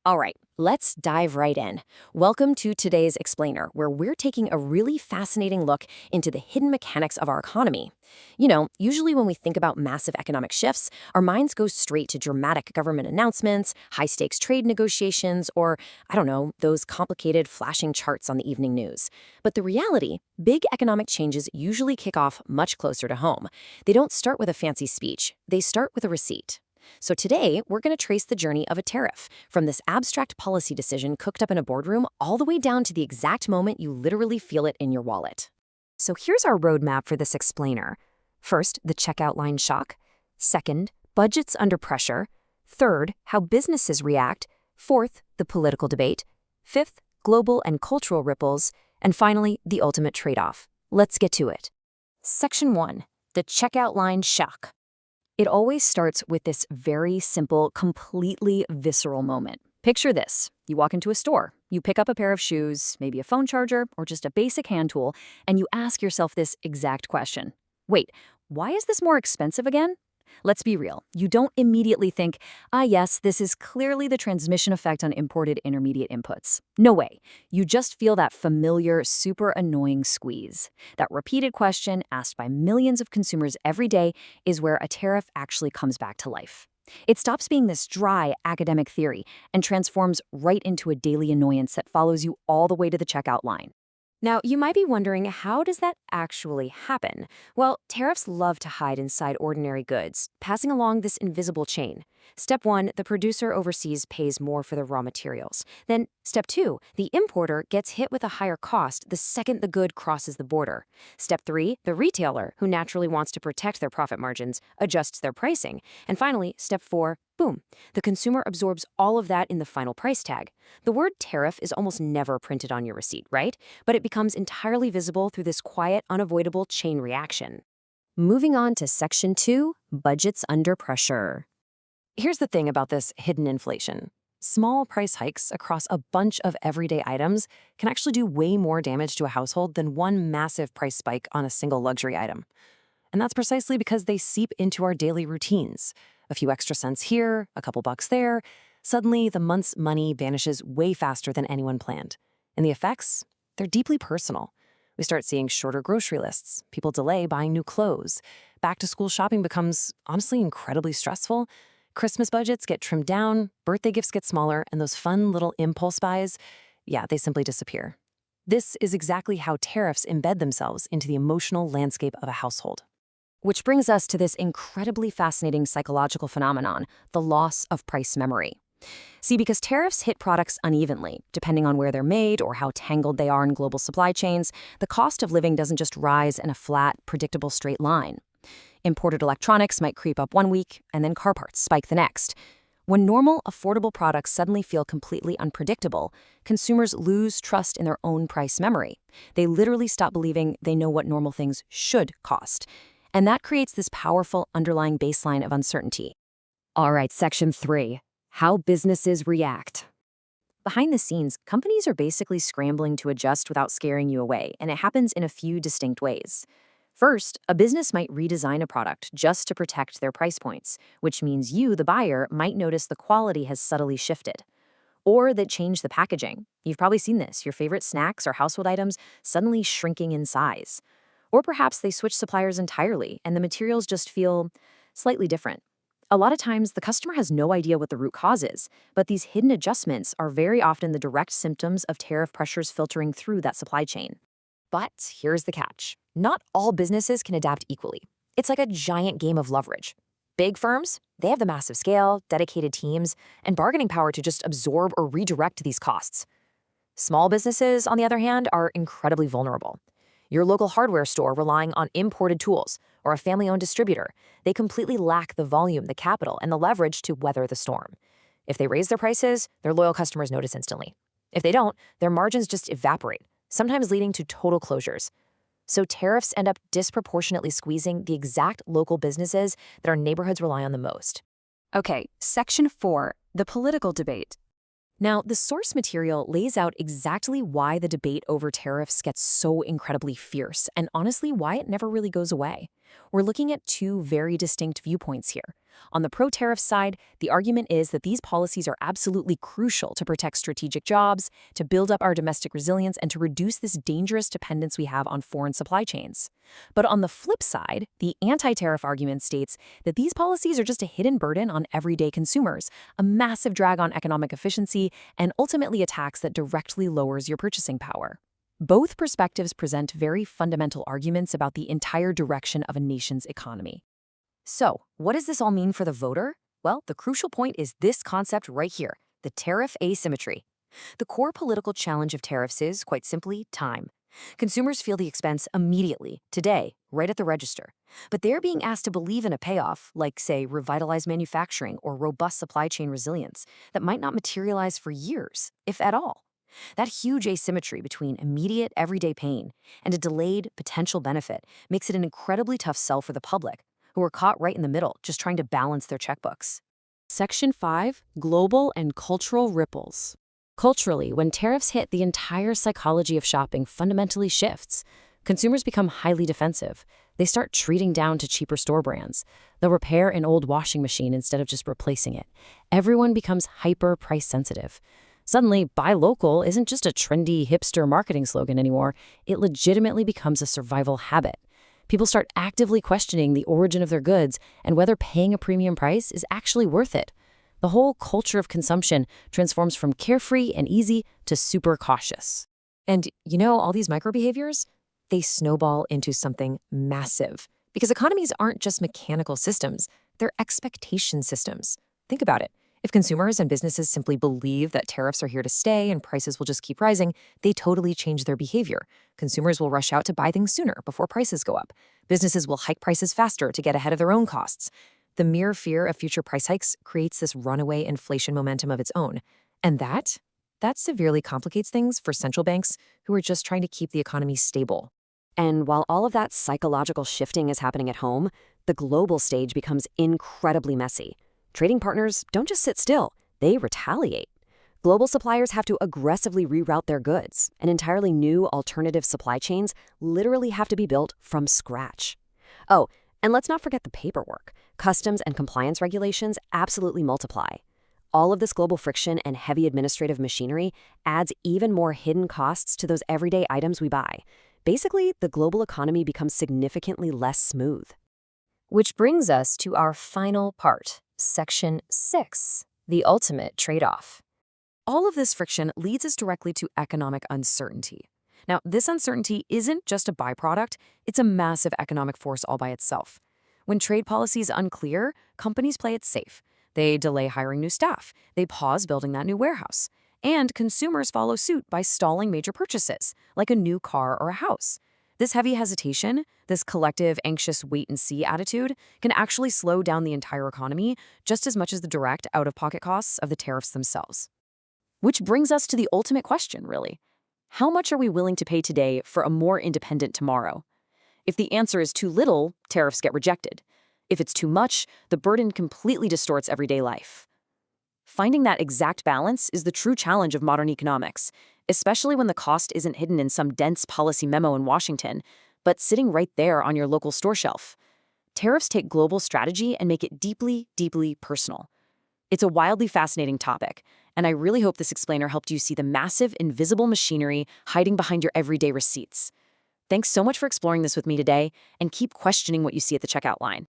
All right, let's dive right in. Welcome to today's Explainer, where we're taking a really fascinating look into the hidden mechanics of our economy. Usually when we think about massive economic shifts, our minds go straight to dramatic government announcements, high stakes trade negotiations, or, I don't know, those complicated flashing charts on the evening news. But the reality, big economic changes usually kick off much closer to home. They don't start with a fancy speech, they start with a receipt. So today, we're going to trace the journey of a tariff, from this abstract policy decision cooked up in a boardroom all the way down to the exact moment you literally feel it in your wallet. So here's our roadmap for this explainer. First, the checkout line shock. Second, budgets under pressure. Third, how businesses react. Fourth, the political debate. Fifth, global and cultural ripples. And finally, the ultimate trade-off. Let's get to it. Section 1. The checkout line shock. It always starts with this very simple, completely visceral moment. Picture this. You walk into a store, you pick up a pair of shoes, maybe a phone charger, or just a basic hand tool, and you ask yourself this exact question. Wait, why is this more expensive again? Let's be real. You don't immediately think, yes, this is clearly the transmission effect on imported intermediate inputs. No way. You just feel that familiar, super annoying squeeze. That repeated question asked by millions of consumers every day is where a tariff actually comes back to life. It stops being this dry academic theory and transforms right into a daily annoyance that follows you all the way to the checkout line. Now, you might be wondering, how does that actually happen? Well, tariffs love to hide inside ordinary goods, passing along this invisible chain. Step 1, the producer overseas pays more for the raw materials. Then, Step 2, the importer gets hit with a higher cost the second the good crosses the border. Step 3, the retailer, who naturally wants to protect their profit margins, adjusts their pricing. And finally, Step 4, boom, the consumer absorbs all of that in the final price tag. The word tariff is almost never printed on your receipt, right? But it becomes entirely visible through this quiet, unavoidable chain reaction. Moving on to Section 2, budgets under pressure. Here's the thing about this hidden inflation. Small price hikes across a bunch of everyday items can actually do way more damage to a household than one massive price spike on a single luxury item. And that's precisely because they seep into our daily routines. A few extra cents here, a couple bucks there. Suddenly, the month's money vanishes way faster than anyone planned. And the effects? They're deeply personal. We start seeing shorter grocery lists. People delay buying new clothes. Back-to-school shopping becomes, honestly, incredibly stressful. Christmas budgets get trimmed down, birthday gifts get smaller, and those fun little impulse buys, they simply disappear. This is exactly how tariffs embed themselves into the emotional landscape of a household. Which brings us to this incredibly fascinating psychological phenomenon, the loss of price memory. See, because tariffs hit products unevenly, depending on where they're made or how tangled they are in global supply chains, the cost of living doesn't just rise in a flat, predictable straight line. Imported electronics might creep up one week, and then car parts spike the next. When normal, affordable products suddenly feel completely unpredictable, consumers lose trust in their own price memory. They literally stop believing they know what normal things should cost. And that creates this powerful underlying baseline of uncertainty. All right, Section 3. How businesses react. Behind the scenes, companies are basically scrambling to adjust without scaring you away, and it happens in a few distinct ways. First, a business might redesign a product just to protect their price points, which means you, the buyer, might notice the quality has subtly shifted. Or they change the packaging. You've probably seen this, your favorite snacks or household items suddenly shrinking in size. Or perhaps they switch suppliers entirely, and the materials just feel slightly different. A lot of times, the customer has no idea what the root cause is, but these hidden adjustments are very often the direct symptoms of tariff pressures filtering through that supply chain. But here's the catch. Not all businesses can adapt equally. It's like a giant game of leverage. Big firms, they have the massive scale, dedicated teams, and bargaining power to just absorb or redirect these costs. Small businesses, on the other hand, are incredibly vulnerable. Your local hardware store relying on imported tools, or a family-owned distributor, they completely lack the volume, the capital, and the leverage to weather the storm. If they raise their prices, their loyal customers notice instantly. If they don't, their margins just evaporate, sometimes leading to total closures. So tariffs end up disproportionately squeezing the exact local businesses that our neighborhoods rely on the most. Okay, Section 4, the political debate. Now, the source material lays out exactly why the debate over tariffs gets so incredibly fierce, and honestly, why it never really goes away. We're looking at two very distinct viewpoints here. On the pro-tariff side, the argument is that these policies are absolutely crucial to protect strategic jobs, to build up our domestic resilience, and to reduce this dangerous dependence we have on foreign supply chains. But on the flip side, the anti-tariff argument states that these policies are just a hidden burden on everyday consumers, a massive drag on economic efficiency, and ultimately a tax that directly lowers your purchasing power. Both perspectives present very fundamental arguments about the entire direction of a nation's economy. So, what does this all mean for the voter? Well, the crucial point is this concept right here, the tariff asymmetry. The core political challenge of tariffs is, quite simply, time. Consumers feel the expense immediately, today, right at the register. But they're being asked to believe in a payoff, like, say, revitalized manufacturing or robust supply chain resilience, that might not materialize for years, if at all. That huge asymmetry between immediate, everyday pain and a delayed, potential benefit makes it an incredibly tough sell for the public, who are caught right in the middle, just trying to balance their checkbooks. Section 5. Global and cultural ripples. Culturally, when tariffs hit, the entire psychology of shopping fundamentally shifts. Consumers become highly defensive. They start treating down to cheaper store brands. They'll repair an old washing machine instead of just replacing it. Everyone becomes hyper price sensitive. Suddenly, buy local isn't just a trendy hipster marketing slogan anymore. It legitimately becomes a survival habit. People start actively questioning the origin of their goods and whether paying a premium price is actually worth it. The whole culture of consumption transforms from carefree and easy to super cautious. And all these microbehaviors, they snowball into something massive. Because economies aren't just mechanical systems, they're expectation systems. Think about it. If consumers and businesses simply believe that tariffs are here to stay and prices will just keep rising, they totally change their behavior. Consumers will rush out to buy things sooner before prices go up. Businesses will hike prices faster to get ahead of their own costs. The mere fear of future price hikes creates this runaway inflation momentum of its own. And that severely complicates things for central banks who are just trying to keep the economy stable. And while all of that psychological shifting is happening at home, the global stage becomes incredibly messy. Trading partners don't just sit still, they retaliate. Global suppliers have to aggressively reroute their goods, and entirely new alternative supply chains literally have to be built from scratch. Oh, and let's not forget the paperwork. Customs and compliance regulations absolutely multiply. All of this global friction and heavy administrative machinery adds even more hidden costs to those everyday items we buy. Basically, the global economy becomes significantly less smooth. Which brings us to our final part. Section 6, the ultimate trade-off. All of this friction leads us directly to economic uncertainty. Now, this uncertainty isn't just a byproduct, it's a massive economic force all by itself. When trade policy is unclear, companies play it safe. They delay hiring new staff, they pause building that new warehouse, and consumers follow suit by stalling major purchases, like a new car or a house. This heavy hesitation, this collective anxious wait-and-see attitude, can actually slow down the entire economy just as much as the direct out-of-pocket costs of the tariffs themselves. Which brings us to the ultimate question, really. How much are we willing to pay today for a more independent tomorrow? If the answer is too little, tariffs get rejected. If it's too much, the burden completely distorts everyday life. Finding that exact balance is the true challenge of modern economics, especially when the cost isn't hidden in some dense policy memo in Washington, but sitting right there on your local store shelf. Tariffs take global strategy and make it deeply, deeply personal. It's a wildly fascinating topic, and I really hope this explainer helped you see the massive, invisible machinery hiding behind your everyday receipts. Thanks so much for exploring this with me today, and keep questioning what you see at the checkout line.